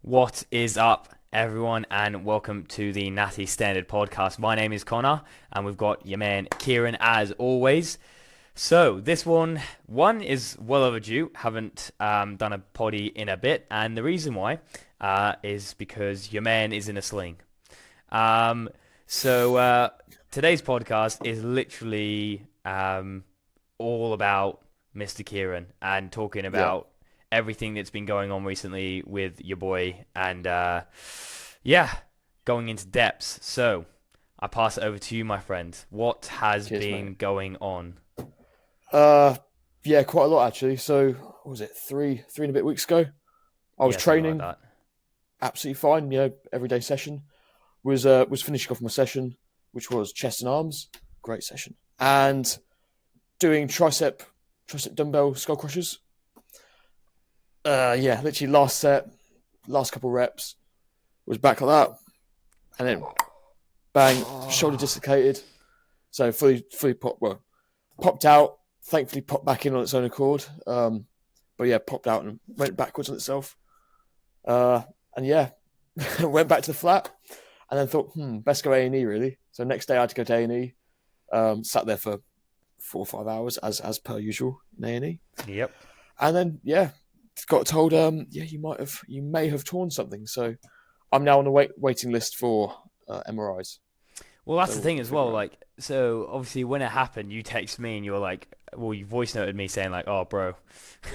What is up, everyone, and welcome to the Natty Standard Podcast. My name is Connor, and we've got your man Kieran as always. So this one is well overdue. Haven't done a poddy in a bit, and the reason why is because your man is in a sling. Um, so today's podcast is literally all about Mr. Kieran and talking Yeah, about everything that's been going on recently with your boy and yeah, going into depths. So I pass it over to you, my friend. What has cheers, mate. been going on? Uh, yeah, quite a lot actually. So, what was it, three and a bit weeks ago? I was Yeah, something like training that. absolutely fine. Everyday session. Was finishing off my session, which was chest and arms. Great session. And doing tricep dumbbell skull crushers. Yeah, literally last set, last couple reps was back like that, and then bang, shoulder dislocated. So fully popped out. Thankfully, popped back in on its own accord. But yeah, popped out and went backwards on itself. Uh, and yeah, went back to the flat, and then thought, best go A&E really. So next day I had to go to A&E. Sat there for 4 or 5 hours as per usual in A&E, Yep. and then yeah, got told, yeah, you may have torn something. So I'm now on the waiting list for MRIs. Well, that's So the we'll thing as well. figure out. Like, so obviously when it happened, you text me and you were like, well, you voice noted me saying like, "Oh, bro,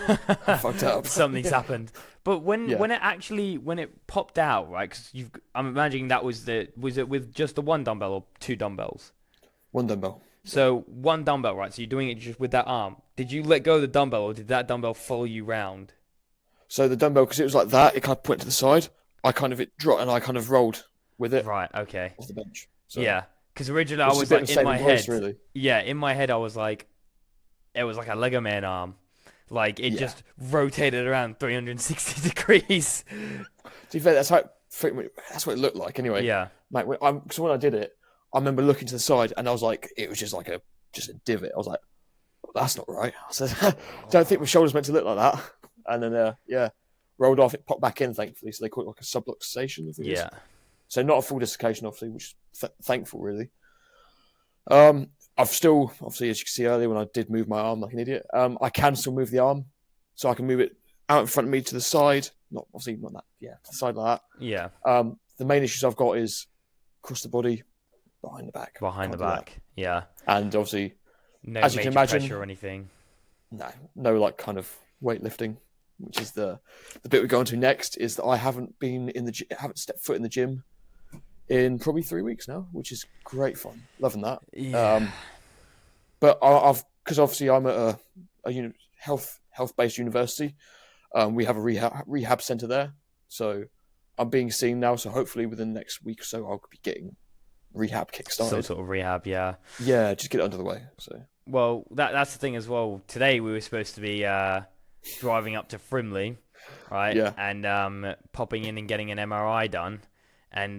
I fucked up. something's Yeah, happened." But when yeah, when it actually when it popped out, right? Because I'm imagining that was it with just the one dumbbell or two dumbbells? one dumbbell. Yeah. So one dumbbell, right? So you're doing it just with that arm. Did you let go of the dumbbell, or did that dumbbell follow you round? So the dumbbell, because it was like that, it kind of went to the side. It dropped and I kind of rolled with it Right. Okay. off the bench. So, Yeah. Because originally I which is a was bit of like a in saving my grace, head. really. Yeah, in my head I was like, it was like a Lego Man arm. Like it Yeah. just rotated around 360 degrees. To be fair, that's what it looked like anyway. Yeah. Mate, because when I did it, I remember looking to the side and I was like, it was just like just a divot. I was like, that's not right. I said, don't think my shoulder's meant to look like that. And then, yeah, rolled off. It popped back in, thankfully. So they call it like a subluxation, I think it is. Yeah. So not a full dislocation, obviously, which is thankful, really. I've still, obviously, as you can see earlier, when I did move my arm like an idiot, I can still move the arm, so I can move it out in front of me to the side. Not obviously not that, yeah, to the side like Yeah. that. The main issues I've got is across the body, behind the back. Behind the Can't do that. back. Yeah. And obviously, No as you can major pressure imagine, or anything. no like kind of weightlifting, which is the bit we go on to next. Is that I haven't been haven't stepped foot in the gym in probably 3 weeks now, which is great fun. Loving that. Yeah. But I've because obviously I'm at a health based university. We have a rehab center there, so I'm being seen now. So hopefully within the next week or so, I'll be getting rehab Some kickstarted. sort of rehab, yeah. Yeah, just get it under the way. So Well, that's the thing as well. Today we were supposed to be driving up to Frimley, right? yeah, And popping in and getting an MRI done. And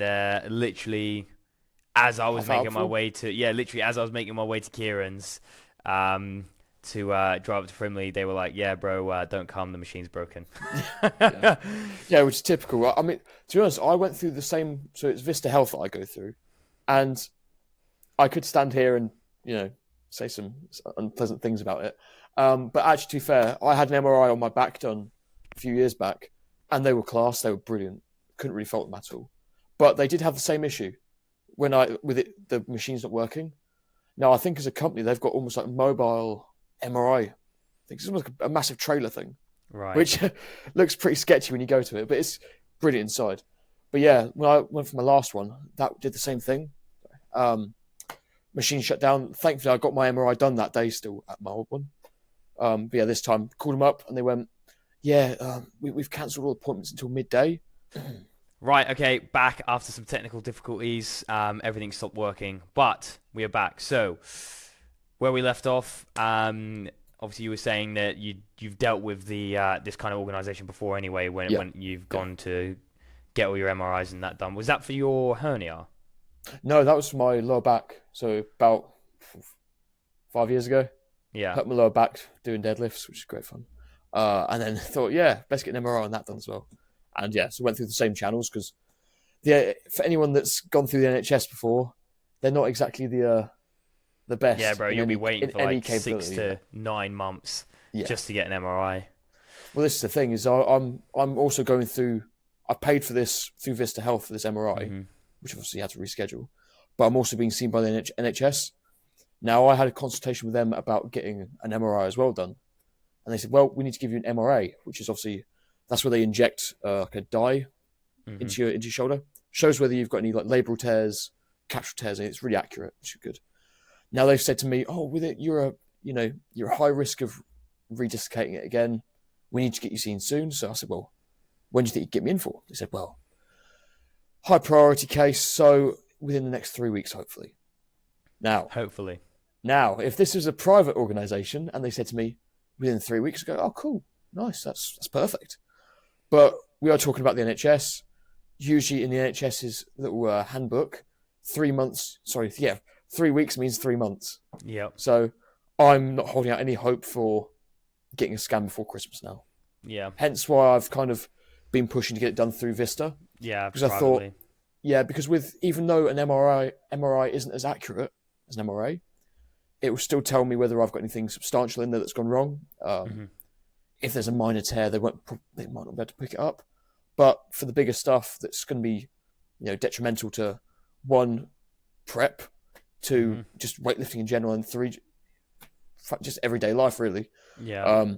literally as I was half hour making my before. way to literally as I was making my way to Kieran's to drive up to Frimley, they were like, "Yeah, bro, don't come. The machine's broken." Yeah, yeah, which is typical. I mean, to be honest, I went through the same. So it's Vista Health that I go through, and I could stand here and say some unpleasant things about it. But actually, to be fair, I had an MRI on my back done a few years back, and they were class. They were brilliant. Couldn't really fault them at all. But they did have the same issue the machine's not working. Now I think as a company they've got almost like mobile MRI. I think it's almost like a massive trailer thing, Right. which looks pretty sketchy when you go to it, but it's brilliant inside. But yeah, when I went for my last one, that did the same thing. Um, Machine shut down. Thankfully, I got my MRI done that day still at my old one. But yeah, this time called them up and they went, yeah, we've cancelled all appointments until midday. Right, okay, back after some technical difficulties. Everything stopped working, but we are back. So, where we left off, obviously you were saying that you've dealt with the this kind of organization before anyway, when Yeah, when you've yeah. gone to get all your MRIs and that done. Was that for your hernia? No, that was for my lower back. So about 5 years ago, Yeah. hurt my lower back doing deadlifts, which is great fun. And then thought, yeah, best get an MRI on that done as well. And yeah, so went through the same channels because for anyone that's gone through the NHS before, they're not exactly the best. Yeah, bro, you'll be waiting for like 6 to 9 months just to get an MRI. Well, this is the thing: is I'm also going through. I paid for this through Vista Health for this MRI, which obviously had to reschedule. But I'm also being seen by the NHS. Now, I had a consultation with them about getting an MRI as well done, and they said, "Well, we need to give you an MRA, which is obviously that's where they inject like a dye into your shoulder. Shows whether you've got any like labral tears, capsule tears, and it's really accurate, which is good." Now they've said to me, "Oh, with it, you're a high risk of redislocating it again. We need to get you seen soon." So I said, "Well, when do you think you'd get me in for?" They said, "Well, high priority case, so within the next 3 weeks, hopefully." Now, if this was a private organisation and they said to me within 3 weeks, I go, "Oh, cool, nice, that's perfect." But we are talking about the NHS. Usually in the NHS's little handbook, 3 months. 3 weeks means 3 months. Yep. So I'm not holding out any hope for getting a scan before Christmas now. Yeah. Hence why I've kind of been pushing to get it done through Vista. Yeah, because I thought, because even though an MRI isn't as accurate as an MRA, it will still tell me whether I've got anything substantial in there that's gone wrong. If there's a minor tear, they might not be able to pick it up. But for the bigger stuff, that's going to be, detrimental to one, prep, two, just weightlifting in general, and three, just everyday life really. Yeah.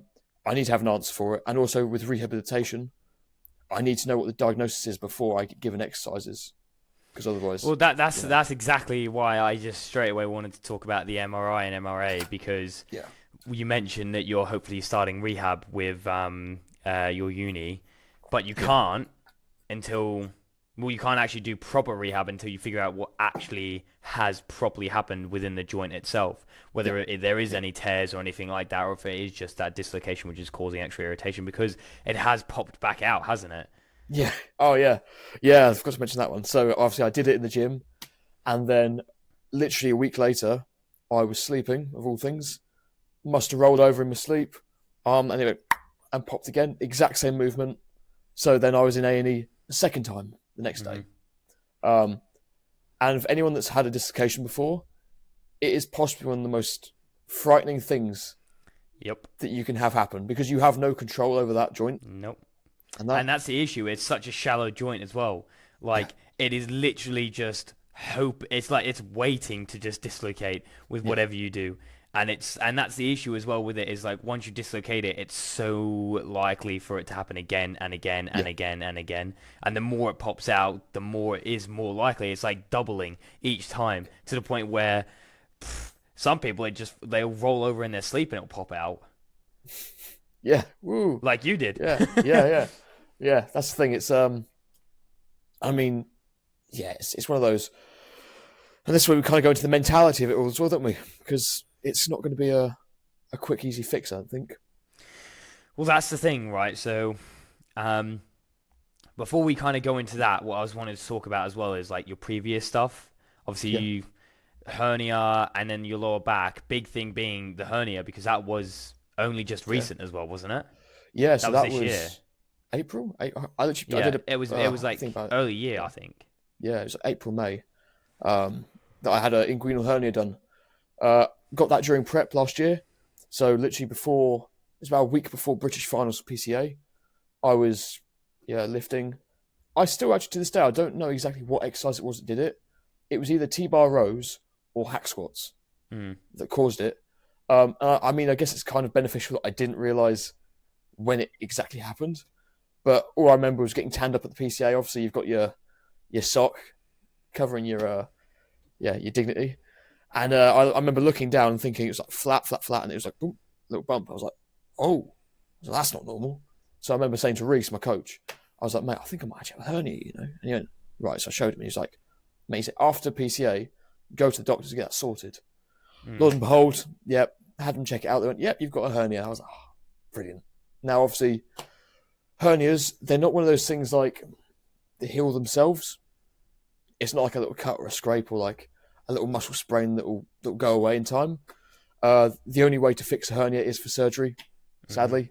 I need to have an answer for it, and also with rehabilitation, I need to know what the diagnosis is before I get given exercises, because otherwise. Well, that's exactly why I just straight away wanted to talk about the MRI and MRA, because you mentioned that you're hopefully starting rehab with your uni, but you can't until. Well, you can't actually do proper rehab until you figure out what actually has properly happened within the joint itself, whether there is any tears or anything like that, or if it is just that dislocation which is causing extra irritation, because it has popped back out, hasn't it? Yeah. Oh, yeah. Yeah, I forgot to mention that one. So, obviously, I did it in the gym, and then literally a week later, I was sleeping, of all things, must have rolled over in my sleep, and it went, and popped again, exact same movement. So then I was in A&E the second time. The next day. And for anyone that's had a dislocation before, it is possibly one of the most frightening things that you can have happen, because you have no control over that joint. Nope. And that's the issue. It's such a shallow joint as well. Like, it is literally just hope. It's like it's waiting to just dislocate with whatever you do. And that's the issue as well with it, is like once you dislocate it, it's so likely for it to happen again and again and again and again. And the more it pops out, the more it is more likely. It's like doubling each time, to the point where some people they'll roll over in their sleep and it'll pop out. Yeah. Woo. Like you did. Yeah. That's the thing. It's it's one of those. And this is where we kind of go into the mentality of it all as well, don't we? Because it's not going to be a quick, easy fix, I don't think. Well, that's the thing, right? So, before we kind of go into that, what I was wanting to talk about as well is like your previous stuff. Obviously, you hernia and then your lower back. Big thing being the hernia, because that was only just recent as well, wasn't it? Yeah, so that was this year. April. I did it was like early year, I think. Yeah, it was April, May. That I had an inguinal hernia done. Got that during prep last year. So literally it was about a week before British finals for PCA, I was lifting. I still actually to this day, I don't know exactly what exercise it was that did it. It was either T-bar rows or hack squats that caused it. I mean, I guess it's kind of beneficial that I didn't realise when it exactly happened. But all I remember was getting tanned up at the PCA. Obviously, you've got your sock covering your dignity. And I remember looking down and thinking it was like flat, and it was like, boom, little bump. I was like, oh, that's not normal. So I remember saying to Reese, my coach, I was like, mate, I think I might actually have a hernia, And he went, right. So I showed him. He was like, mate, he said, after PCA, go to the doctor to get that sorted. Lord and behold, had them check it out. They went, yep, you've got a hernia. I was like, oh, brilliant. Now, obviously, hernias, they're not one of those things like they heal themselves. It's not like a little cut or a scrape or like a little muscle sprain that will go away in time. The only way to fix a hernia is for surgery, sadly.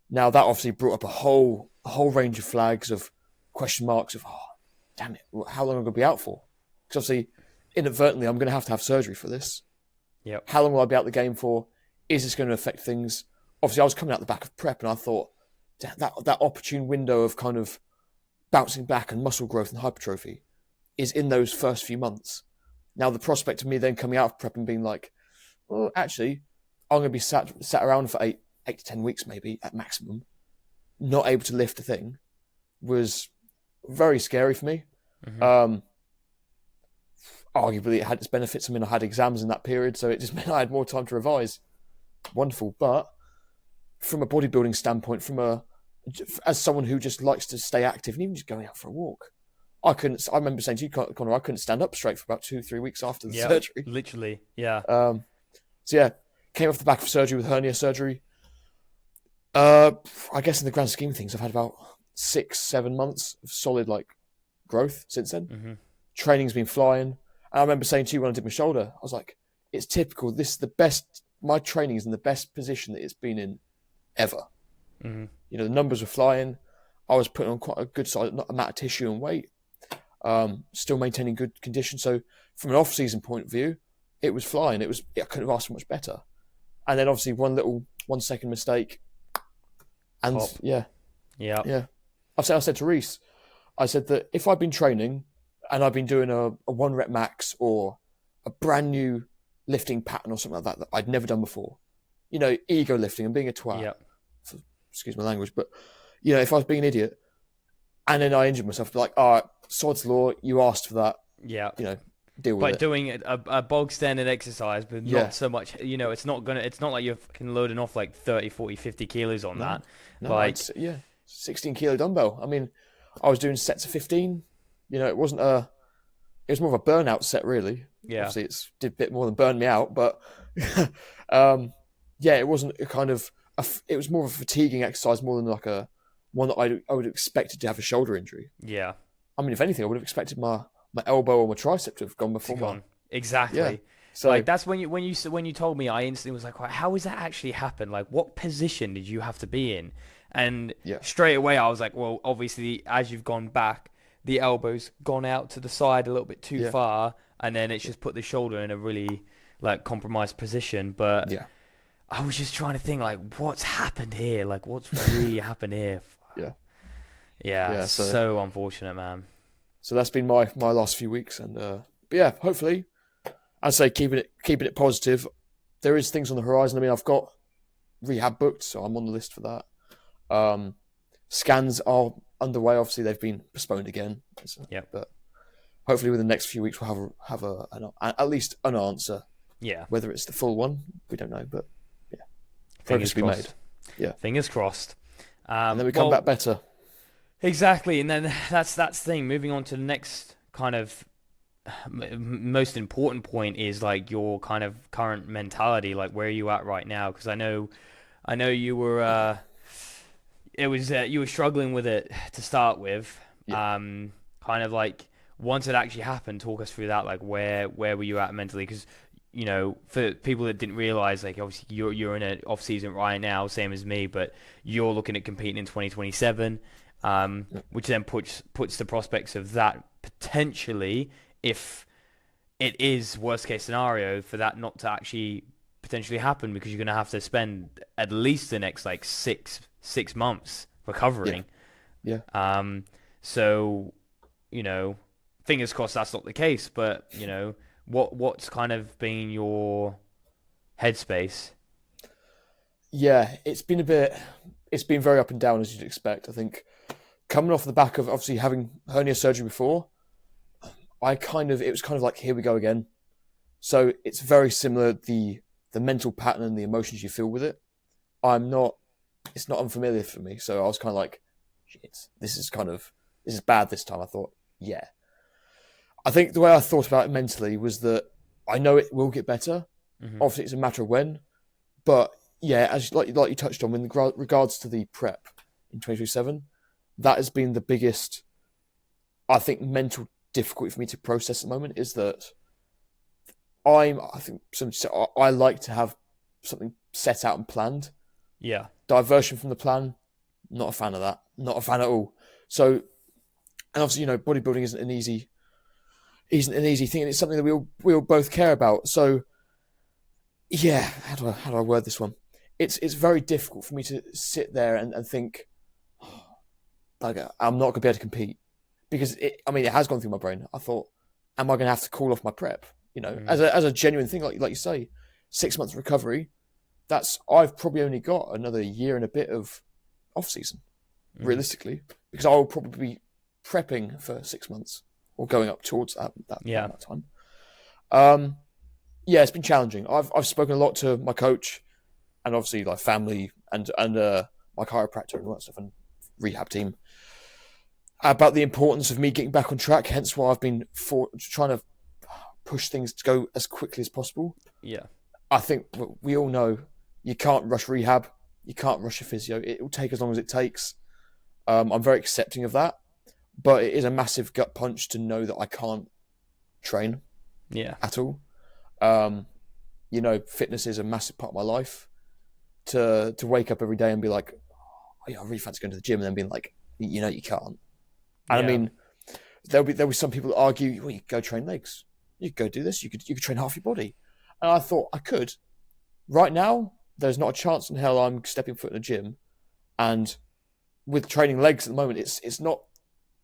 Now, that obviously brought up a whole a whole range of flags of question marks of, oh, damn it, how long am I going to be out for? Because obviously, inadvertently, I'm going to have surgery for this. Yep. How long will I be out the game for? Is this going to affect things? Obviously, I was coming out the back of prep, and I thought that opportune window of kind of bouncing back and muscle growth and hypertrophy is in those first few months. Now, the prospect of me then coming out of prep and being like, well, actually, I'm going to be sat around for 8 to 10 weeks maybe at maximum, not able to lift a thing, was very scary for me. Mm-hmm. Arguably, it had its benefits. I mean, I had exams in that period, so it just meant I had more time to revise. Wonderful. But from a bodybuilding standpoint, as someone who just likes to stay active and even just going out for a walk, I remember saying to you, Connor, I couldn't stand up straight for about 2-3 weeks after the surgery. Literally, yeah. So yeah, came off the back of surgery with hernia surgery. I guess in the grand scheme of things, I've had about 6-7 months of solid growth since then. Mm-hmm. Training's been flying. And I remember saying to you when I did my shoulder, I was like, it's typical. This is the best. My training is in the best position that it's been in ever. Mm-hmm. The numbers were flying. I was putting on quite a good solid amount of tissue and weight. Still maintaining good condition. So from an off-season point of view, it was flying. I couldn't have asked for much better. And then obviously 1 second mistake. And Pop. yeah. I said to Reese, I said that if I'd been training and I'd been doing a 1 rep max or a brand new lifting pattern or something like that I'd never done before, ego lifting and being a twat. Yep. Excuse my language, but if I was being an idiot and then I injured myself, like, all right, sod's law, you asked for that. Yeah. Deal with it. But doing a bog standard exercise, but not so much, it's not like you're fucking loading off 30, 40, 50 kilos on that. No, 16 kilo dumbbell. I mean, I was doing sets of 15. It was more of a burnout set, really. Yeah. Obviously, it did a bit more than burn me out, but it wasn't it was more of a fatiguing exercise more than one that I would have expected to have a shoulder injury. Yeah. I mean, if anything, I would have expected my elbow or my tricep to have gone before gone. Exactly. Yeah. So that's when you told me, I instantly was like, how has that actually happened? What position did you have to be in? And straight away I was like, well, obviously as you've gone back, the elbow's gone out to the side a little bit too far, and then it's just put the shoulder in a really compromised position. But I was just trying to think what's happened here? What's really happened here? Yeah. So unfortunate, man. So that's been my last few weeks, and but hopefully, I'd say keeping it positive. There is things on the horizon. I mean, I've got rehab booked, so I'm on the list for that. Scans are underway. Obviously, they've been postponed again. But hopefully, within the next few weeks, we'll have at least an answer. Yeah. Whether it's the full one, we don't know, but fingers be made. Yeah. Fingers crossed. And then we come back better. Exactly, and then that's the thing. Moving on to the next kind of most important point is your kind of current mentality. Where are you at right now? Because I know you were you were struggling with it to start with. Kind of once it actually happened, talk us through that. Where were you at mentally? Because for people that didn't realize, obviously you're in an off season right now, same as me, but you're looking at competing in 2027. Which then puts the prospects of that potentially, if it is worst case scenario, for that not to actually potentially happen, because you're going to have to spend at least the next 6 months recovering. So fingers crossed that's not the case, but what's kind of been your headspace? It's been very up and down, as you'd expect. I think coming off the back of obviously having hernia surgery before, it was kind of like, here we go again. So it's very similar, the mental pattern and the emotions you feel with it. It's not unfamiliar for me. So I was kind of like, shit, this is bad this time. I thought, I think the way I thought about it mentally was that I know it will get better. Mm-hmm. Obviously it's a matter of when, but as like you touched on, with regards to the prep in 2027, that has been the biggest, I think, mental difficulty for me to process at the moment, is that I like to have something set out and planned. Yeah. Diversion from the plan Not a fan of that. Not a fan at all. So, and obviously, bodybuilding isn't an easy thing, and it's something that we all both care about. So, yeah, how do I word this one? It's very difficult for me to sit there and think, like, I'm not going to be able to compete, because it has gone through my brain. I thought, am I going to have to call off my prep? As a genuine thing, like you say, 6 months recovery. I've probably only got another year and a bit of off season, realistically, because I will probably be prepping for 6 months or going up towards that time. Yeah, it's been challenging. I've spoken a lot to my coach, and obviously like family and my chiropractor and all that stuff, and rehab team, about the importance of me getting back on track. Hence why I've been trying to push things to go as quickly as possible. Yeah, I think we all know you can't rush rehab, you can't rush a physio. It will take as long as it takes. I'm very accepting of that, but it is a massive gut punch to know that I can't train at all. Fitness is a massive part of my life. To wake up every day and be like, oh, yeah, I really fancy going to the gym, and then being like, you can't. And I mean, there'll be some people that argue, well, you could go train legs, you could go do this, you could train half your body. And I thought I could. Right now, there's not a chance in hell I'm stepping foot in a gym. And with training legs at the moment, it's not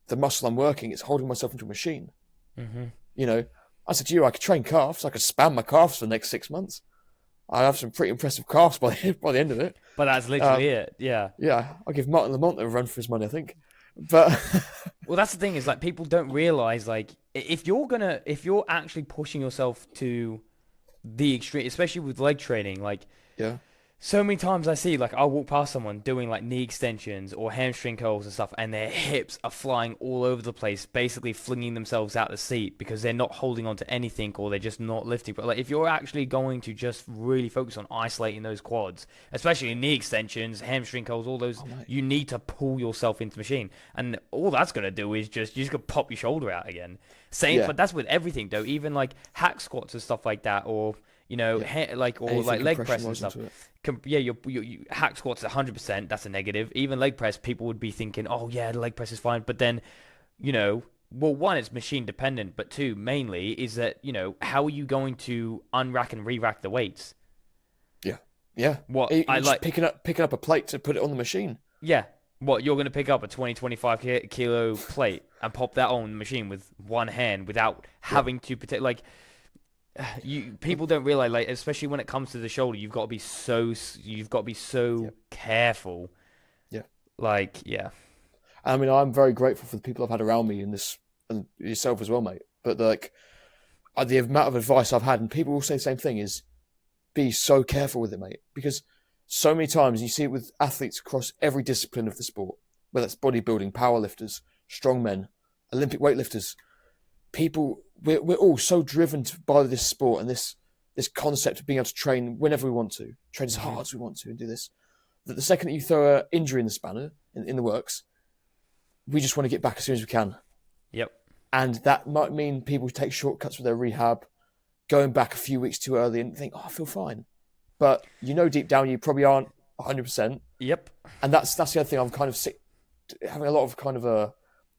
the muscle I'm working, it's holding myself into a machine. Mm-hmm. I said to you, I could train calves, I could spam my calves for the next 6 months. I have some pretty impressive calves by the end of it. But that's literally it, yeah. Yeah, I'll give Martin Lamont a run for his money, I think. But well, that's the thing, is like people don't realize, like, if you're actually pushing yourself to the extreme, especially with leg training, like, yeah, so many times I see, like, I'll walk past someone doing like knee extensions or hamstring curls and stuff, and their hips are flying all over the place, basically flinging themselves out the seat because they're not holding on to anything, or they're just not lifting. But like, if you're actually going to just really focus on isolating those quads, especially knee extensions, hamstring curls, all those, you need to pull yourself into the machine, and all that's gonna do is you're just gonna pop your shoulder out again. But that's with everything though, even like hack squats and stuff like that, or like leg press and stuff. Your hack squats 100%. That's a negative. Even leg press, people would be thinking, oh yeah, the leg press is fine. But then, well, one, it's machine dependent, but two, mainly is that how are you going to unrack and re-rack the weights? Yeah. What I like picking up a plate to put it on the machine. Yeah. What, you're going to pick up a 25 kilo plate and pop that on the machine with one hand without having to protect, like. People don't realize, like, especially when it comes to the shoulder, you've got to be so careful. Yeah. Like, yeah. I mean, I'm very grateful for the people I've had around me in this, and yourself as well, mate. But like, the amount of advice I've had, and people will say the same thing, is be so careful with it, mate, because so many times you see it with athletes across every discipline of the sport, whether it's bodybuilding, powerlifters, strongmen, Olympic weightlifters. People, we're all so driven by this sport and this concept of being able to train whenever we want to, train as hard as we want to, and do this, that the second that you throw an injury in the spanner, in the works, we just want to get back as soon as we can. Yep. And that might mean people take shortcuts with their rehab, going back a few weeks too early and think, oh, I feel fine. But deep down, you probably aren't 100%. Yep. And that's the other thing. I'm kind of sick, having a lot of kind of a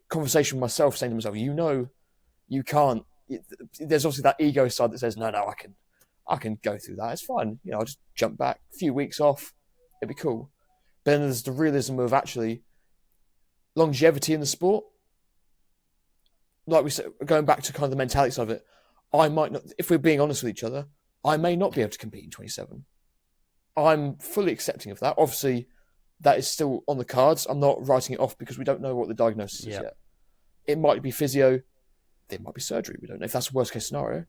conversation with myself, saying to myself, you can't. There's obviously that ego side that says, no, I can go through that. It's fine. I'll just jump back a few weeks off. It'd be cool. But then there's the realism of actually longevity in the sport. Like we said, going back to kind of the mentality side of it, I might not, if we're being honest with each other, I may not be able to compete in 27. I'm fully accepting of that. Obviously, that is still on the cards. I'm not writing it off because we don't know what the diagnosis is yet. It might be physio. It might be surgery. We don't know if that's the worst case scenario.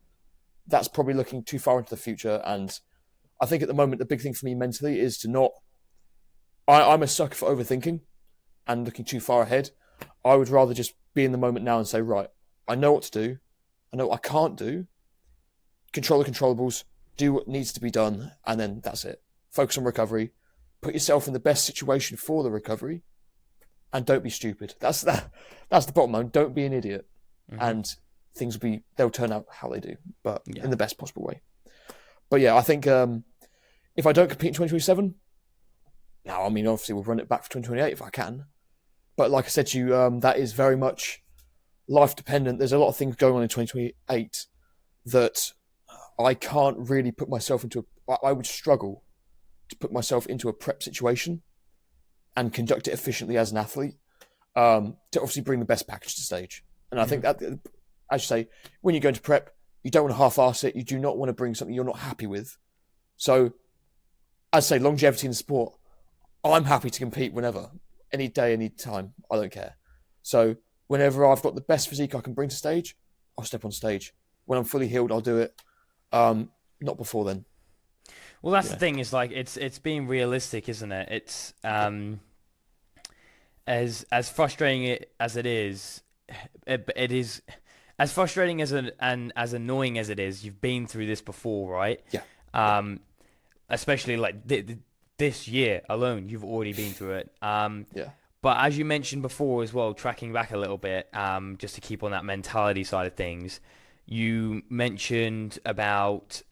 That's probably looking too far into the future. And I think at the moment, the big thing for me mentally is to not... I'm a sucker for overthinking and looking too far ahead. I would rather just be in the moment now and say, right, I know what to do. I know what I can't do. Control the controllables. Do what needs to be done. And then that's it. Focus on recovery. Put yourself in the best situation for the recovery. And don't be stupid. That's the bottom line. Don't be an idiot. Mm-hmm. And things they'll turn out how they do, but in the best possible way. But yeah, I think if I don't compete in 2027, Now, I mean, obviously, we'll run it back for 2028 if I can. But like I said to you, that is very much life dependent. There's a lot of things going on in 2028 that I can't really put myself into. I would struggle to put myself into a prep situation and conduct it efficiently as an athlete to obviously bring the best package to stage. And I think that, as you say, when you go into prep, you don't want to half-arse it. You do not want to bring something you're not happy with. So, as I say, longevity in the sport, I'm happy to compete whenever, any day, any time. I don't care. So, whenever I've got the best physique I can bring to stage, I'll step on stage. When I'm fully healed, I'll do it. Not before then. Well, that's the thing, is like it's being realistic, isn't it? It's as frustrating as it is, it is as frustrating and as annoying as it is. You've been through this before, right? Yeah. Especially like this year alone, you've already been through it. Yeah. But as you mentioned before as well, tracking back a little bit, just to keep on that mentality side of things, you mentioned about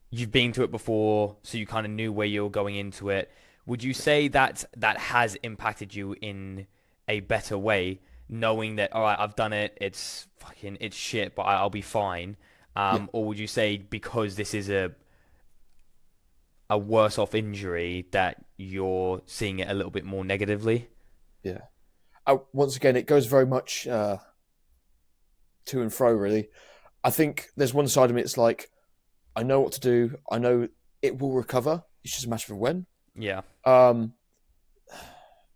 you've been through it before, so you kind of knew where you were going into it. Would you say that has impacted you in a better way, knowing that, all right, I've done it, it's shit, but I'll be fine? Or would you say because this is a worse off injury that you're seeing it a little bit more negatively? Yeah. Once again, it goes very much to and fro, really. I think there's one side of me, it's like, I know what to do. I know it will recover. It's just a matter of when. Yeah.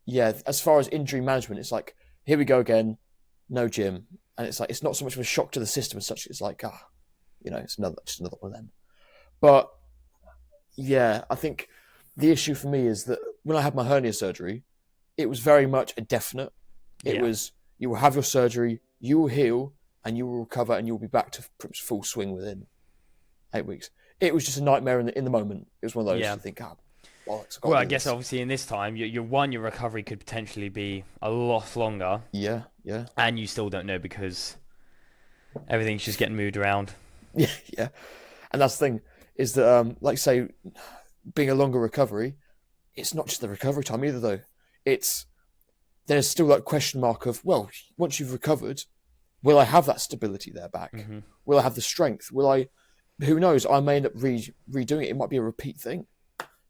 Yeah, as far as injury management, it's like, here we go again, no gym. And it's like, it's not so much of a shock to the system as such. It's like, it's just another one of them. But yeah, I think the issue for me is that when I had my hernia surgery, it was very much a definite. It was, you will have your surgery, you will heal, and you will recover, and you will be back to full swing within 8 weeks. It was just a nightmare in the moment. It was one of those you think, well, I guess obviously in this time, your recovery could potentially be a lot longer. Yeah. And you still don't know because everything's just getting moved around. Yeah. And that's the thing, is that, like say, being a longer recovery, it's not just the recovery time either, though. There's still that question mark of, well, once you've recovered, will I have that stability there back? Mm-hmm. Will I have the strength? Who knows? I may end up redoing it. It might be a repeat thing.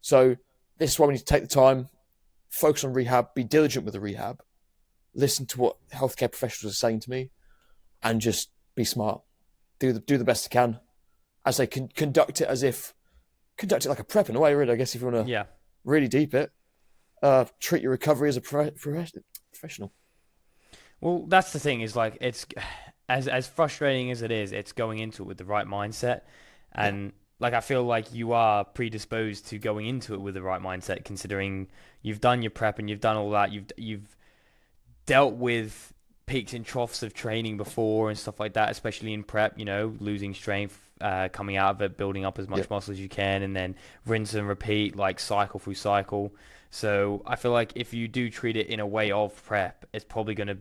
So this is why we need to take the time, focus on rehab, be diligent with the rehab, listen to what healthcare professionals are saying to me, and just be smart. Do the best I can. As they can conduct it like a prep in a way, really, I guess, if you want to really deep it. Treat your recovery as a professional. Well, that's the thing, is like, it's as frustrating as it is, it's going into it with the right mindset. And like, I feel like you are predisposed to going into it with the right mindset, considering you've done your prep and you've done all that. You've dealt with peaks and troughs of training before and stuff like that, especially in prep, losing strength, coming out of it, building up as much muscle as you can, and then rinse and repeat, like cycle through cycle. So I feel like if you do treat it in a way of prep, it's probably going to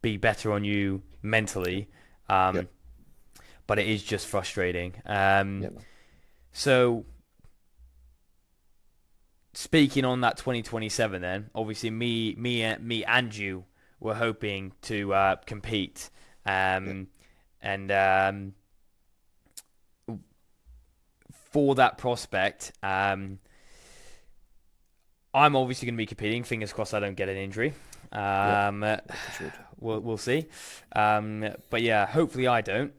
be better on you mentally. But it is just frustrating. So speaking on that 2027, then obviously me and you were hoping to compete, and for that prospect, I'm obviously going to be competing. Fingers crossed I don't get an injury. We'll see. But yeah, hopefully I don't.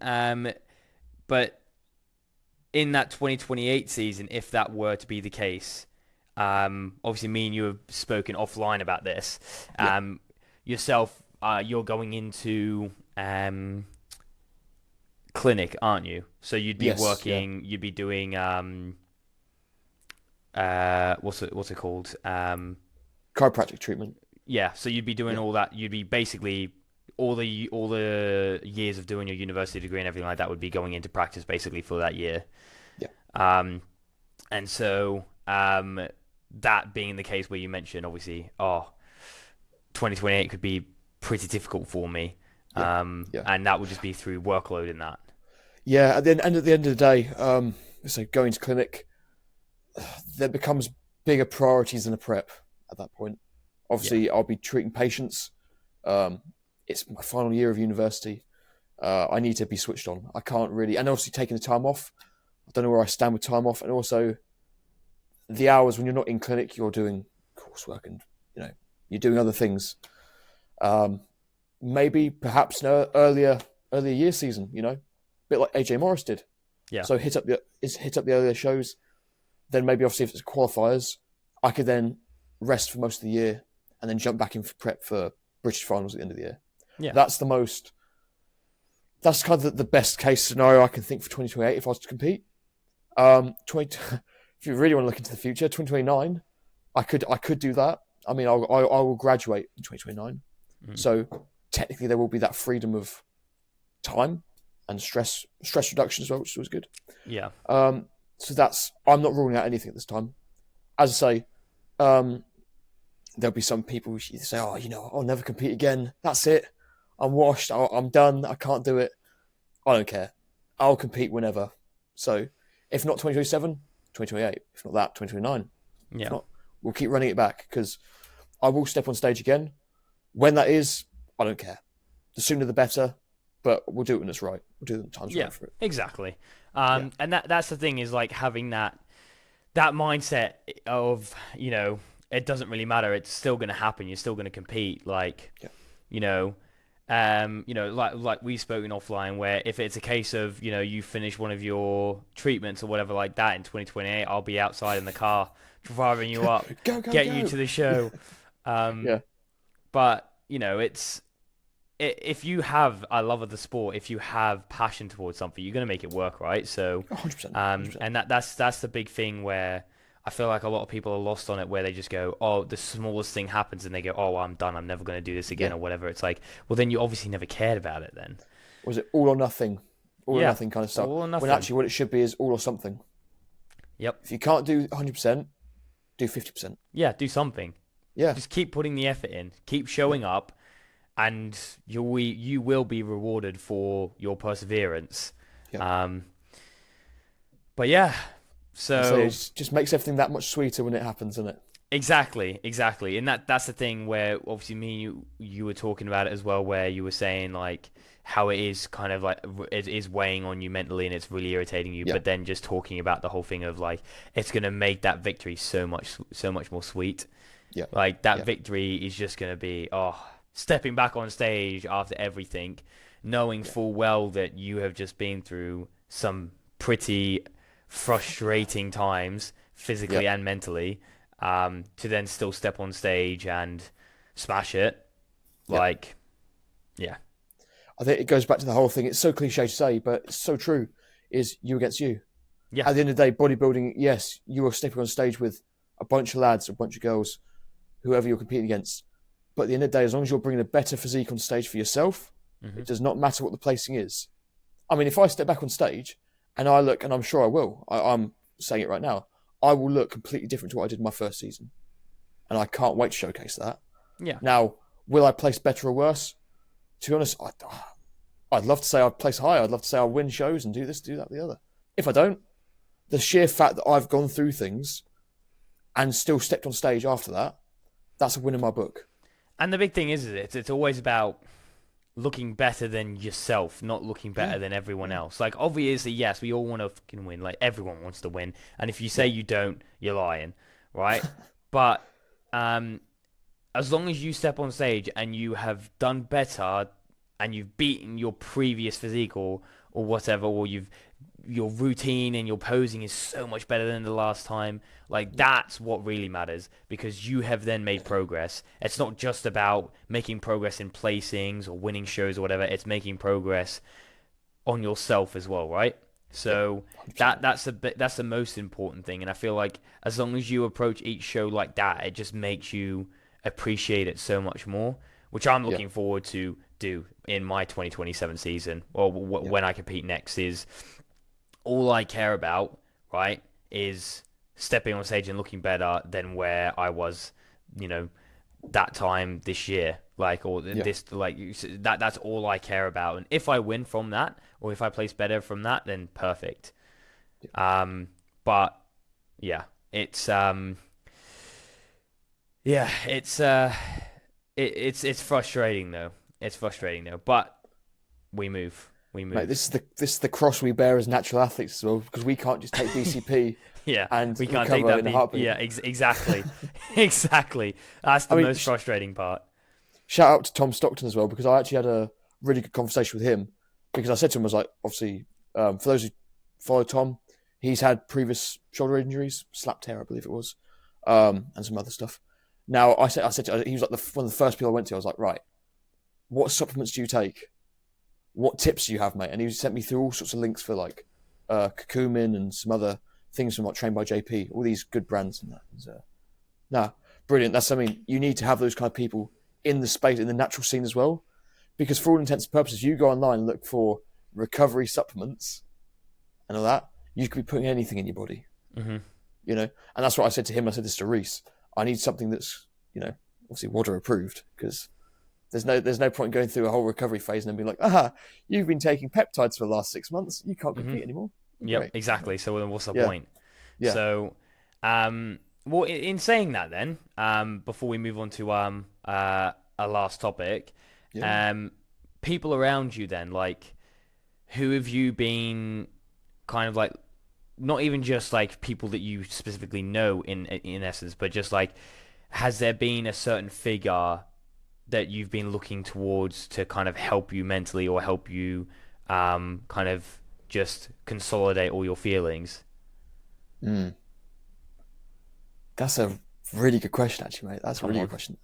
But in that 2028 season, if that were to be the case, obviously me and you have spoken offline about this. Yourself, you're going into clinic, aren't you? So you'd be working. You'd be doing what's it called? Chiropractic treatment. Yeah, so you'd be doing all that. You'd be basically all the years of doing your university degree and everything like that would be going into practice basically for that year. Yeah. And so that being the case where you mentioned, obviously, 2028 could be pretty difficult for me. And that would just be through workload in that. Yeah, at the end of the day, so going to clinic, there becomes bigger priorities than a prep at that point. Obviously, I'll be treating patients. It's my final year of university. I need to be switched on. I can't really, and obviously taking the time off. I don't know where I stand with time off, and also the hours when you're not in clinic, you're doing coursework and you're doing other things. Maybe perhaps an earlier year season, a bit like AJ Morris did. Yeah. So hit up the earlier shows. Then maybe obviously if it's qualifiers, I could then rest for most of the year and then jump back in for prep for British finals at the end of the year. Yeah. That's kind of the best case scenario I can think for 2028 if I was to compete. If you really want to look into the future, 2029, I could do that. I mean, I will graduate in 2029. So technically there will be that freedom of time and stress reduction as well, which was good. Yeah. So I'm not ruling out anything at this time. As I say, there'll be some people who say, I'll never compete again. That's it. I'm washed. I'm done. I can't do it. I don't care. I'll compete whenever. So if not 2027, 2028. If not that, 2029. Yeah. If not, we'll keep running it back because I will step on stage again. When that is, I don't care. The sooner the better, but we'll do it when it's right. We'll do it when the time's right for it. Exactly. And that's the thing is like having that mindset of, it doesn't really matter. It's still going to happen. You're still going to compete. Like, like we've spoken offline where if it's a case of, you finish one of your treatments or whatever like that in 2028, I'll be outside in the car driving you up, go, you to the show. But, if you have a love of the sport, if you have passion towards something, you're going to make it work, right? So, 100%. And that's the big thing where I feel like a lot of people are lost on it, where they just go, oh, the smallest thing happens and they go, oh, I'm done. I'm never going to do this again or whatever. It's like, well, then you obviously never cared about it then. Was it all or nothing? All or nothing kind of stuff. All or nothing. When actually what it should be is all or something. Yep. If you can't do 100%, do 50%. Yeah, do something. Yeah. Just keep putting the effort in. Keep showing up. And you will be rewarded for your perseverance. Yeah. But yeah, so it just makes everything that much sweeter when it happens, doesn't it? Exactly, and that's the thing where obviously me and you were talking about it as well, where you were saying like how it is kind of like it is weighing on you mentally and it's really irritating you, but then just talking about the whole thing of like it's gonna make that victory so much more sweet. Yeah, like that victory is just gonna be stepping back on stage after everything, knowing full well that you have just been through some pretty frustrating times physically and mentally, to then still step on stage and smash it. I think it goes back to the whole thing. It's so cliche to say, but it's so true, is you against you. At the end of the day, bodybuilding, yes, you are stepping on stage with a bunch of lads, a bunch of girls, whoever you're competing against. But at the end of the day, as long as you're bringing a better physique on stage for yourself, it does not matter what the placing is. I mean, if I step back on stage and I look, and I'm sure I will, I'm saying it right now, I will look completely different to what I did in my first season. And I can't wait to showcase that. Yeah. Now, will I place better or worse? To be honest, I'd love to say I'd place higher. I'd love to say I'll win shows and do this, do that, the other. If I don't, the sheer fact that I've gone through things and still stepped on stage after that, that's a win in my book. And the big thing is it's always about looking better than yourself, not looking better than everyone else. Like, obviously, yes, we all want to fucking win. Like, everyone wants to win. And if you say you don't, you're lying, right? But as long as you step on stage and you have done better and you've beaten your previous physique or whatever, or your routine and your posing is so much better than the last time, like that's what really matters, because you have then made progress. It's not just about making progress in placings or winning shows or whatever, it's making progress on yourself as well, right? So that's the most important thing. And I feel like as long as you approach each show like that, it just makes you appreciate it so much more, which I'm looking forward to do in my 2027 season, or when I compete next. Is all I care about, right, is stepping on stage and looking better than where I was, that time this year. Like, or this, like, that's all I care about. And if I win from that, or if I place better from that, then perfect. But yeah, it's yeah, it's frustrating though. It's frustrating though, but we move. We move. Mate, this is the cross we bear as natural athletes as well, because we can't just take BCP Yeah, and we can't take recover that. in a heartbeat. Yeah, exactly, exactly. That's the most frustrating part. Shout out to Tom Stockton as well, because I actually had a really good conversation with him, because I said to him, I was like, obviously, for those who follow Tom, he's had previous shoulder injuries, slap tear, I believe it was, and some other stuff. Now, I said to him, he was like one of the first people I went to. I was like, right, what supplements do you take? What tips do you have, mate? And he sent me through all sorts of links for like curcumin and some other things from like Trained by JP, all these good brands and that. Nah, brilliant. That's something you need to have, those kind of people in the space, in the natural scene as well. Because for all intents and purposes, you go online and look for recovery supplements and all that, you could be putting anything in your body. Mm-hmm. You know? And that's what I said to him. I said this to Reese. I need something that's, you know, obviously WADA approved, because there's no point in going through a whole recovery phase and then being like, you've been taking peptides for the last 6 months. You can't compete anymore. Yep, Great. exactly. So then what's the point? Yeah. So, well, in saying that then, before we move on to our last topic, people around you then, like, who have you been kind of like, not even just like people that you specifically know in essence, but just like, has there been a certain figure that you've been looking towards to kind of help you mentally or help you kind of just consolidate all your feelings? That's a really good question, actually, mate. That's a really good question.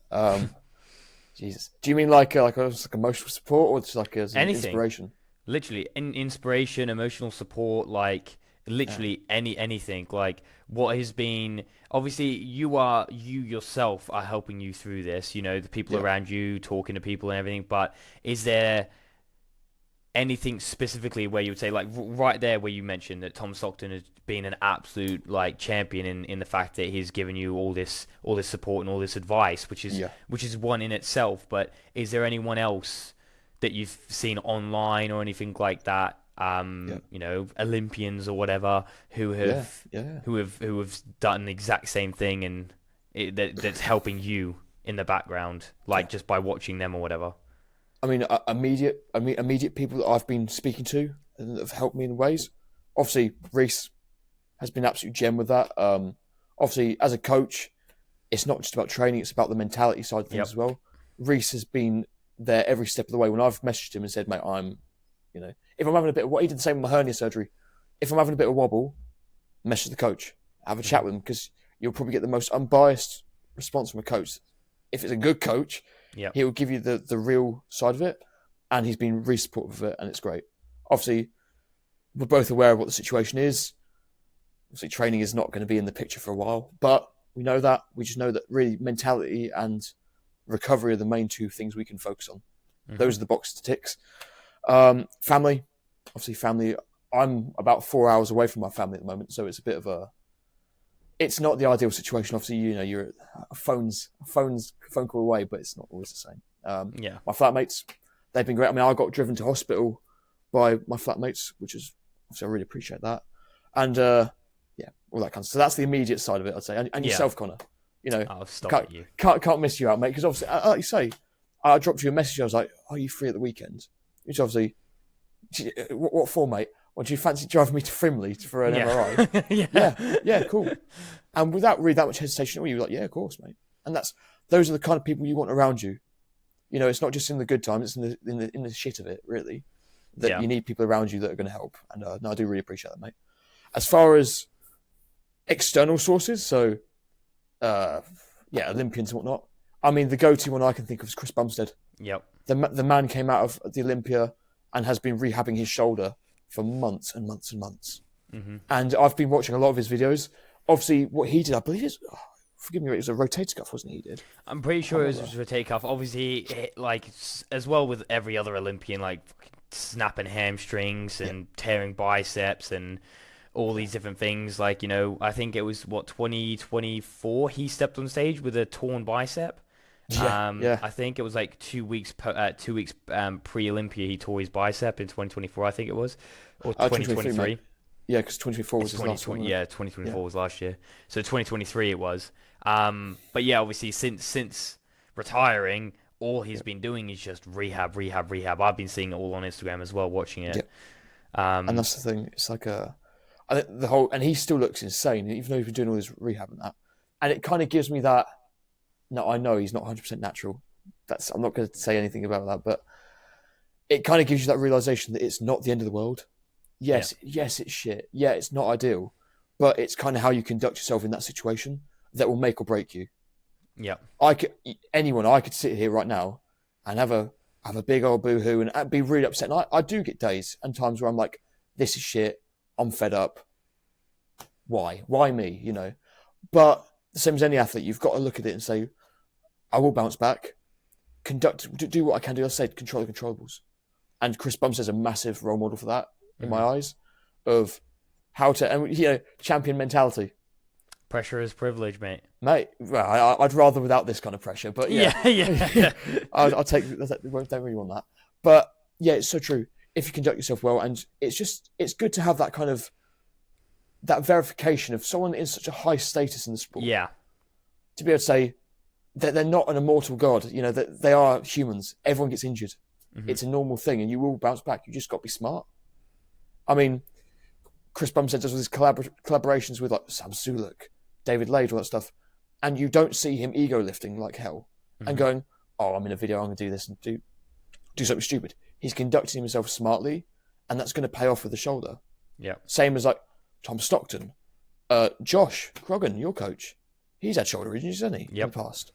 Jesus. Do you mean like emotional support, or just like as an inspiration? Literally, inspiration, emotional support, like literally anything. Like, what has been, obviously you yourself are helping you through this, you know, the people around you, talking to people and everything, but is there anything specifically where you would say, like right there where you mentioned that Tom Stockton has been an absolute like champion in the fact that he's given you all this support and all this advice, which is one in itself, but is there anyone else that you've seen online or anything like that, you know, Olympians or whatever, who have done the exact same thing and that's helping you in the background, like just by watching them or whatever? I mean, immediate people that I've been speaking to and that have helped me in ways. Obviously, Reese has been an absolute gem with that. Obviously, as a coach, it's not just about training; it's about the mentality side of things as well. Reese has been there every step of the way. When I've messaged him and said, "Mate, you know, if I'm having a bit of what he did the same with my hernia surgery. If I'm having a bit of wobble, message the coach, have a chat with him, because you'll probably get the most unbiased response from a coach. If it's a good coach, he will give you the real side of it, and he's been really supportive of it, and it's great. Obviously, we're both aware of what the situation is. Obviously, training is not going to be in the picture for a while, but we know that. We just know that really mentality and recovery are the main two things we can focus on. Those are the box ticks. Family, obviously family. I'm about 4 hours away from my family at the moment, so it's a bit of it's not the ideal situation. Obviously, you know, you're a phone call away, but it's not always the same. My flatmates, they've been great. I mean, I got driven to hospital by my flatmates, which is obviously I really appreciate that. And all that kind of stuff. So that's the immediate side of it, I'd say. And yourself, Connor. You know, can't miss you out, mate. Because obviously, like you say, I dropped you a message. I was like, "Are you free at the weekend?" Which obviously, what for, mate? Or do you fancy driving me to Frimley for an MRI? Yeah, cool. And without really that much hesitation, you were like, yeah, of course, mate. And those are the kind of people you want around you. You know, it's not just in the good times; it's in the shit of it, really. That you need people around you that are going to help. And no, I do really appreciate that, mate. As far as external sources, so Olympians and whatnot. I mean, the go-to one I can think of is Chris Bumstead. Yep. The man came out of the Olympia and has been rehabbing his shoulder for months and months and months. And I've been watching a lot of his videos. Obviously, what he did, I believe forgive me, it was a rotator cuff, wasn't he? He did. I'm pretty sure it was a rotator cuff. Obviously, like, as well with every other Olympian, like snapping hamstrings and tearing biceps and all these different things. Like, you know, I think it was 2024 he stepped on stage with a torn bicep. I think it was like 2 weeks pre-Olympia he tore his bicep in 2024, I think it was, or 2023. Yeah, because 2024 was his last one. Yeah, 2024 was last year. So 2023 it was. But yeah, obviously since retiring, all he's been doing is just rehab, rehab, rehab. I've been seeing it all on Instagram as well, watching it. And that's the thing. It's like I think and he still looks insane, even though he's been doing all this rehab and that. And it kind of gives me that. No, I know he's not 100% natural. I'm not going to say anything about that, but it kind of gives you that realization that it's not the end of the world. Yes, it's shit. Yeah, it's not ideal, but it's kind of how you conduct yourself in that situation that will make or break you. Yeah. I could sit here right now and have a big old boo-hoo and be really upset. And I do get days and times where I'm like, this is shit. I'm fed up. Why? Why me? You know? But the same as any athlete, you've got to look at it and say, I will bounce back. Do what I can do. I said, control the controllables. And Chris Bumstead is a massive role model for that, in my eyes, of how to, and champion mentality. Pressure is privilege, mate. Mate, well, I'd rather without this kind of pressure, but yeah. I'll take, don't really want that. But yeah, it's so true. If you conduct yourself well, and it's good to have that kind of, that verification of someone in such a high status in the sport. Yeah. To be able to say that they're not an immortal god, that they are humans. Everyone gets injured. Mm-hmm. It's a normal thing, and you will bounce back. You just got to be smart. I mean, Chris Bumstead does all these collaborations with like Sam Sulek, David Lade, all that stuff, and you don't see him ego lifting like hell and going, "Oh, I'm in a video. I'm going to do this and do something stupid." He's conducting himself smartly, and that's going to pay off with the shoulder. Yeah. Same as like Tom Stockton, Josh Croggan, your coach. He's had shoulder injuries, hasn't he? In the past,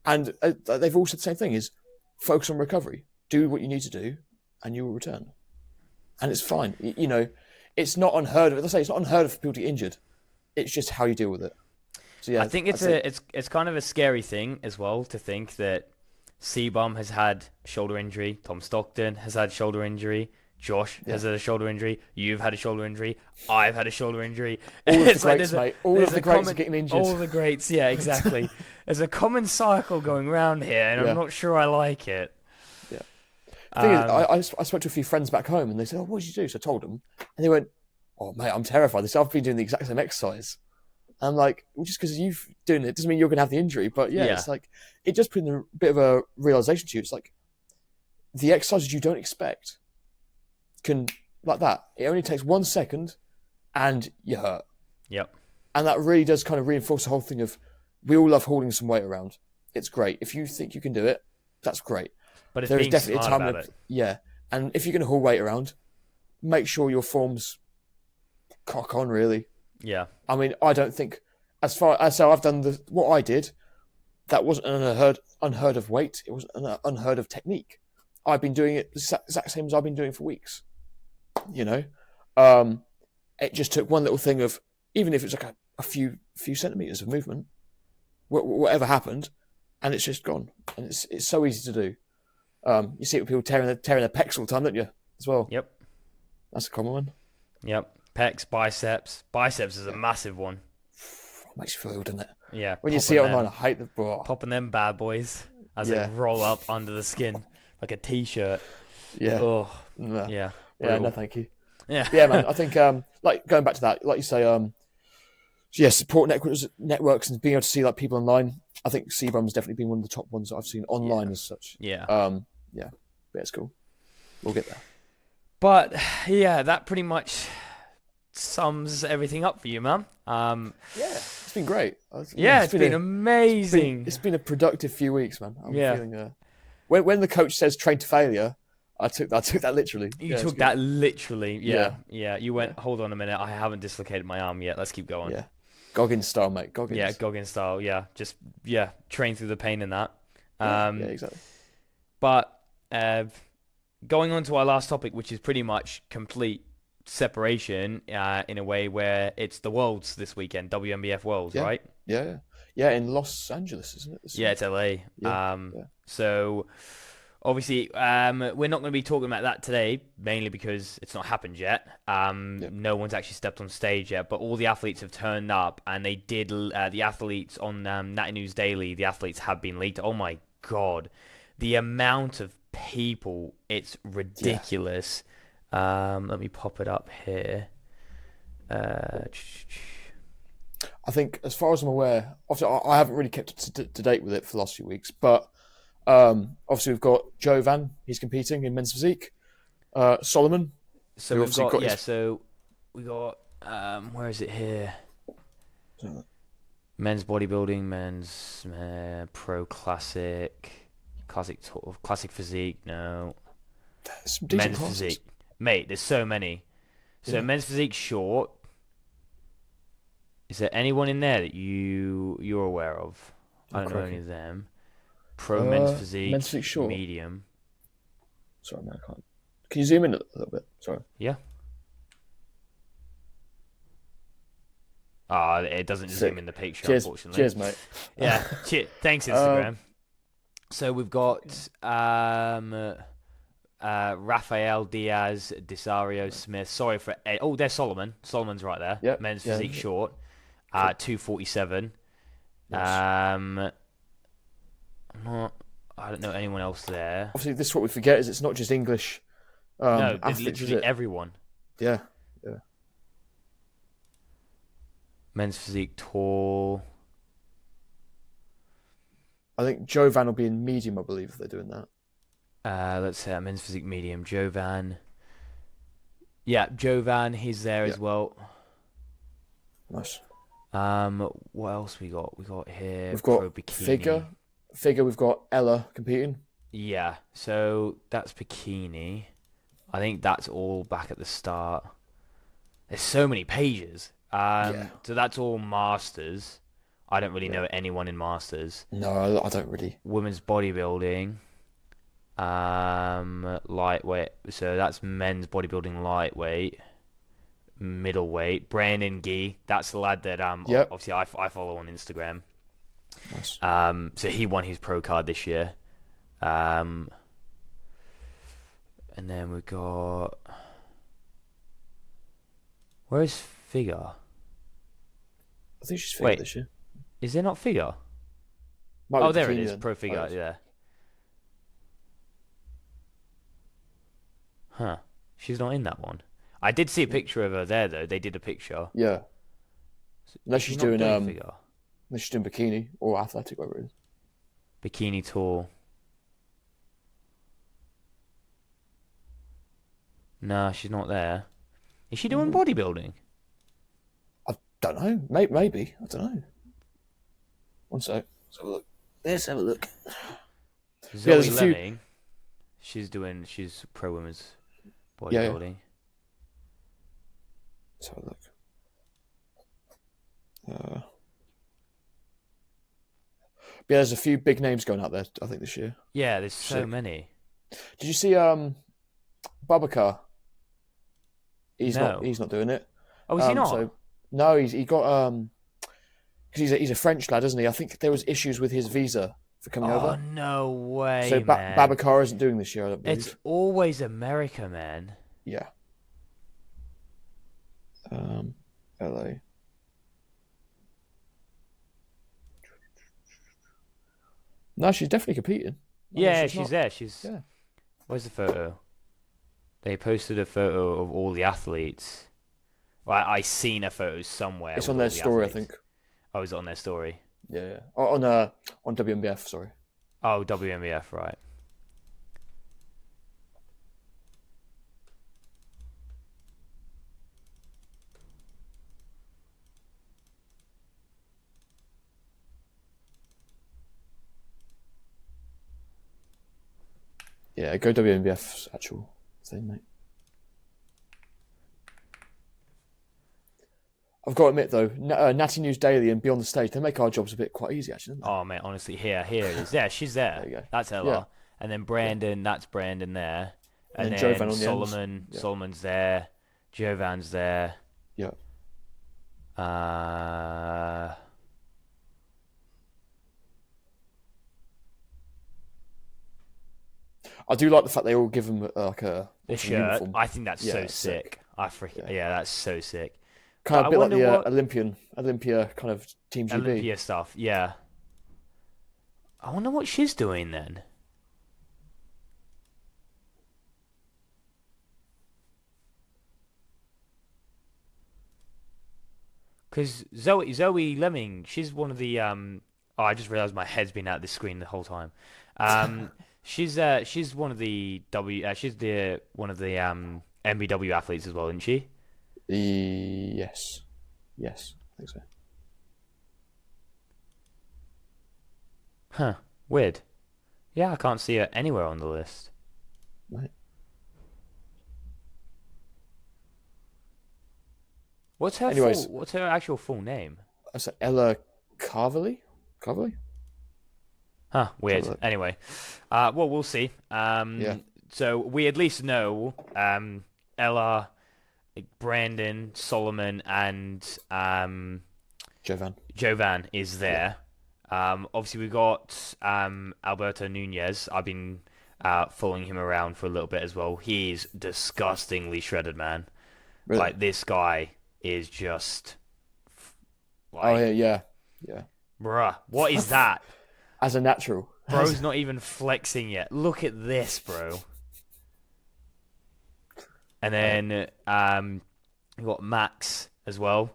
and they've all said the same thing: is focus on recovery. Do what you need to do, and you will return. And it's fine. It's not unheard of. Let's say it's not unheard of for people to get injured. It's just how you deal with it. So yeah, I think it's kind of a scary thing as well to think that C-Bum has had shoulder injury, Tom Stockton has had shoulder injury, Josh has had a shoulder injury, you've had a shoulder injury, I've had a shoulder injury. All of the greats, mate. All of the greats are getting injured. All the greats, yeah, exactly. There's a common cycle going around here, and I'm not sure I like it. The thing is, I spoke to a few friends back home, and they said, "Oh, what did you do?" So I told them, and they went, "Oh, mate, I'm terrified. I've been doing the exact same exercise." And I'm like, "Well, just because you've doing it doesn't mean you're going to have the injury." But it's like it just put in a bit of a realization to you. It's like the exercises you don't expect can like that. It only takes 1 second, and you hurt. Yep. And that really does kind of reinforce the whole thing of we all love hauling some weight around. It's great if you think you can do it. That's great. But it's being definitely smart about it. Yeah, and if you're going to haul weight around, make sure your form's cock on, really. Yeah. I mean, I don't think, as far as I've done what I did, that wasn't an unheard of weight. It was an unheard of technique. I've been doing it the exact same as I've been doing for weeks. It just took one little thing of, even if it's like a few centimeters of movement, whatever happened, and it's just gone. And it's so easy to do. You see it with people tearing their pecs all the time, don't you? As well. Yep. That's a common one. Yep. Pecs, biceps. Biceps is a massive one. Makes you feel ill, doesn't it? Yeah. When you see it online, I hate the bra. Popping them bad boys as they roll up under the skin like a t-shirt. Yeah. Oh. No. Yeah. Yeah. No, thank you. Yeah. Yeah, man. I think like going back to that, like you say, support networks and being able to see like people online. I think C-Bum's definitely been one of the top ones that I've seen online as such. Yeah. Yeah, it's cool. We'll get there. But yeah, that pretty much sums everything up for you, man. It's been great. It's been amazing. It's been a productive few weeks, man. I'm feeling. When the coach says "train to failure," I took that literally. You took that literally. Yeah. You went. Hold on a minute. I haven't dislocated my arm yet. Let's keep going. Yeah. Goggins style, mate. Goggins. Yeah, Goggins style. Yeah, just train through the pain in that. Yeah, exactly. But going on to our last topic, which is pretty much complete separation in a way where it's the Worlds this weekend, WNBF Worlds, right? Yeah, in Los Angeles, isn't it? Yeah, it's LA. So obviously, we're not going to be talking about that today, mainly because it's not happened yet. No one's actually stepped on stage yet, but all the athletes have turned up, and they did. The athletes on Natty News Daily, the athletes have been leaked. Oh my god, the amount of people, it's ridiculous. Let me pop it up here. Uh, I think, as far as I'm aware, obviously I haven't really kept to date with it for the last few weeks, but obviously we've got Jovan. He's competing in men's physique. Solomon, so who we've obviously got got yeah. his. So we got where is it here? Men's bodybuilding, men's pro classic physique. No, Some decent men's classes. physique, mate. There's so many. So Yeah. men's physique short. Is there anyone in there that you're aware of? I Oh, don't know any crikey. of them. Pro men's Men's physique, physique short. medium. Sorry, man, I can't. Can you zoom in a little bit? Sorry. Yeah. Ah, it doesn't Sick. zoom in the picture, Cheers, unfortunately. cheers, mate. Yeah. Thanks, Um, Instagram. So we've got Rafael Diaz, Desario Smith. Sorry for there's Solomon. Solomon's right there. Yep. Men's Yeah. physique short. Cool. 247. Nice. I don't know anyone else there. Obviously, this is what we forget is it's not just English No, athletes, is literally it? everyone. Yeah. Men's physique tall. I think Jovan will be in medium, I believe, if they're doing that. Let's say men's physique medium. Jovan. Yeah, Jovan, he's there as well. Nice. What else we got? We got here We've got pro bikini. Figure. We've got Ella competing. Yeah, so that's bikini. I think that's all back at the start. There's so many pages. So that's all masters. I don't really know anyone in masters. No, I don't really. Women's bodybuilding. Lightweight. So that's men's bodybuilding lightweight. Middleweight. Brandon Gee. That's the lad that obviously I follow on Instagram. Nice. So he won his pro card this year. And then we got. Where's Figure? I think she's figure this year. Is there not Figure? Might be There it bikini is. then. Pro Figure, yeah. Huh. She's not in that one. I did see a picture of her there, though. They did a picture. Yeah. Unless she's doing Figure. unless she's doing bikini or athletic, whatever it is. Bikini tall. Nah, she's not there. Is she doing bodybuilding? I don't know. Maybe. I don't know. One sec. Let's have a look. Let's have a look. Zoe there's a few- Lemming. She's pro women's bodybuilding. Let's have a look. There's a few big names going out there, I think, this year. Yeah, there's so Sick. many. Did you see Babacar? He's No. not doing it. Oh, is he not? So, no, he got because he's a French lad, isn't he? I think there was issues with his visa for coming Oh, over. no way, So man. Babacar isn't doing this year, I don't believe. It's always America, man. Yeah. LA. No, she's definitely competing. No, Yeah, she's not. there. Yeah. Where's the photo? They posted a photo of all the athletes. Well, I seen a photo somewhere. It's with on their all the story, athletes. I think. Oh, is it on their story? Yeah. On WMBF, sorry. Oh, WMBF, right. Yeah, go WMBF's actual thing, mate. I've got to admit, though, Natty News Daily and Beyond the Stage, they make our jobs a bit quite easy, actually, don't they? Oh, mate, honestly, here it is. Yeah, she's there. There you go. That's Ella. Yeah. And then Brandon, that's Brandon there. And And then then Jovan on the Solomon, ends. Yeah. Solomon's there. Jovan's there. Yeah. I do like the fact they all give them like a The shirt. uniform. I think that's so Yeah, sick. I freaking yeah, that's so sick. Kind of I a bit like wonder the what- Olympia kind of Team GB. Olympia stuff, yeah. I wonder what she's doing then. Because Zoe Lemming, she's one of the Oh, I just realized my head's been out of the screen the whole time. She's one of the one of the MBW athletes as well, isn't she? Yes, yes, I think so. Huh. Weird. Yeah, I can't see her anywhere on the list. Right. What's her Anyways, what's her actual full name? I said Ella Carverley. Carverley. Huh, weird. Carverley. Anyway, well, we'll see. Yeah. So we at least know Ella, Brandon, Solomon, and Jovan is there. Obviously, we got Alberto Nunez. I've been following him around for a little bit as well. He's disgustingly shredded, man. Really? Like, this guy is just like, Oh yeah. bruh, what is that? As a natural. Bro's not even flexing yet. Look at this, bro. And then we got Max as well.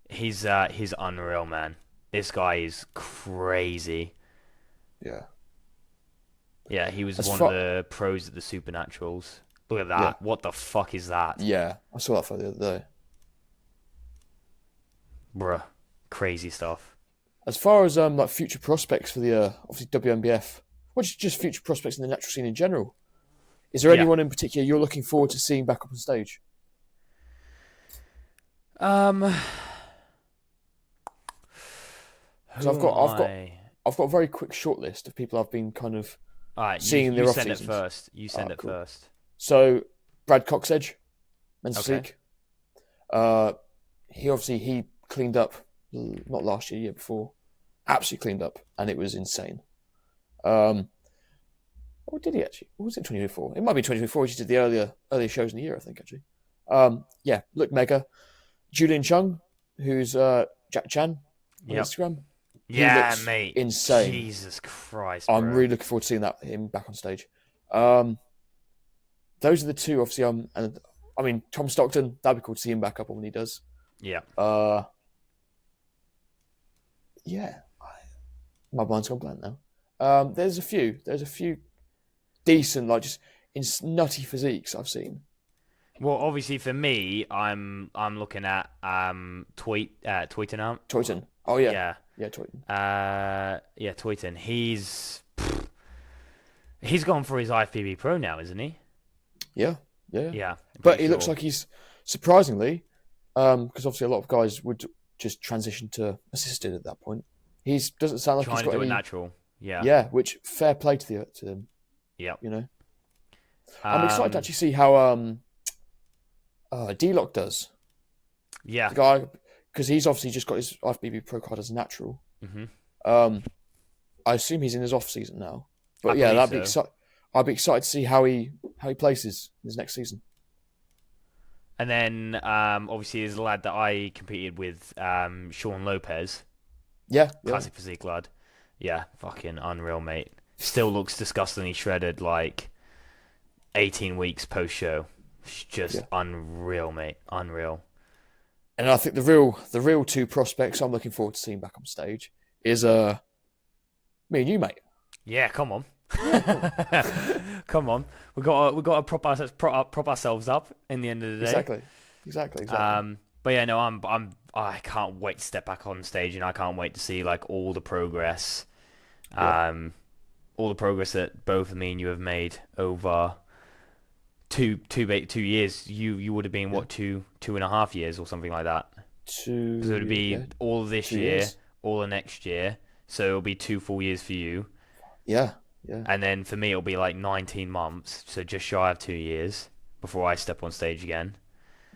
He's unreal, man. This guy is crazy. Yeah. Yeah, he was one of the pros at the Supernaturals. Look at that. Yeah. What the fuck is that? Yeah, I saw that for the other day. Bruh. Crazy stuff. As far as like future prospects for the obviously WNBF, or just future prospects in the natural scene in general, is there anyone in particular you're looking forward to seeing back up on stage? Because I've got a very quick shortlist of people I've been kind of seeing their off seasons. You send it first. So Brad Coxedge, men's physique. He cleaned up, not last year, year before, absolutely cleaned up, and it was insane. What did he actually? What was it, 2024? It might be 2024. He just did the earlier shows in the year, I think, actually. Look mega. Julian Chung, who's Jack Chan on Instagram. Yeah, mate. Insane. Jesus Christ, bro. I'm really looking forward to seeing him back on stage. Those are the two, obviously. And I mean, Tom Stockton, that'd be cool to see him back up on when he does. Yeah. My mind's gone blank now. There's a few decent, like just in nutty physiques I've seen. Well, obviously for me, I'm looking at Tweeten. Tweeten. Oh yeah. Yeah, Tweeten. Tweeten. He's gone for his IFBB Pro now, isn't he? Yeah. But he looks like he's surprisingly, because obviously a lot of guys would just transition to assisted at that point. He doesn't sound like trying he's to got do any... it natural. Yeah. Yeah, which fair play to them. Yeah. You know. I'm excited to actually see how D-Lock does. Yeah. The guy, because he's obviously just got his IFBB Pro card as a natural. Mm-hmm. I assume he's in his off season now. But yeah, I'd be excited to see how he places in his next season. And then obviously there's a lad that I competed with, Sean Lopez. Yeah. Classic physique lad. Yeah, fucking unreal, mate. Still looks disgustingly shredded, like 18 weeks post show. It's just unreal, mate. Unreal. And I think the real two prospects I'm looking forward to seeing back on stage is me and you, mate. Yeah, come on. Come on. We got to prop ourselves up in the end of the day. Exactly. But yeah, no, I can't wait to step back on stage, and I can't wait to see like all the progress, all the progress that both me and you have made over two years. You would have been what 2.5 years or something like that. Because it would be all this year, all the next year, so it'll be 2 full years for you. Yeah. And then for me, it'll be like 19 months, so just shy of 2 years before I step on stage again.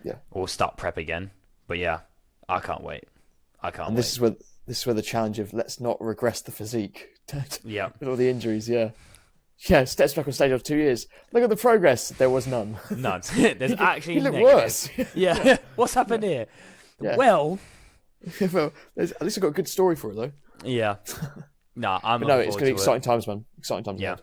Yeah. Or start prep again. But yeah, I can't wait. And this is where the challenge of let's not regress the physique. Yeah. With all the injuries, yeah. Yeah, steps back on stage after 2 years. Look at the progress. There was none. None. There's actually he looked negative. worse. Yeah. What's happened here? Yeah. Well, at least I've got a good story for it though. Yeah. No, it's going to be exciting times, man. Exciting times. Yeah. Ahead.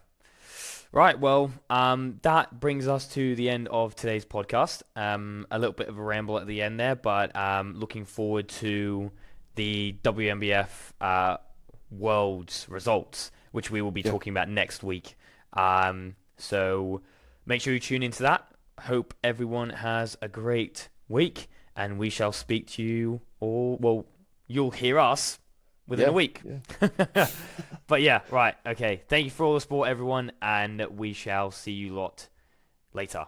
Right, well, that brings us to the end of today's podcast. A little bit of a ramble at the end there, but looking forward to the WNBF World's results, which we will be talking about next week. So make sure you tune into that. Hope everyone has a great week, and we shall speak to you all. Well, you'll hear us within a week. Yeah. But yeah, right. Okay. Thank you for all the support, everyone, and we shall see you lot later.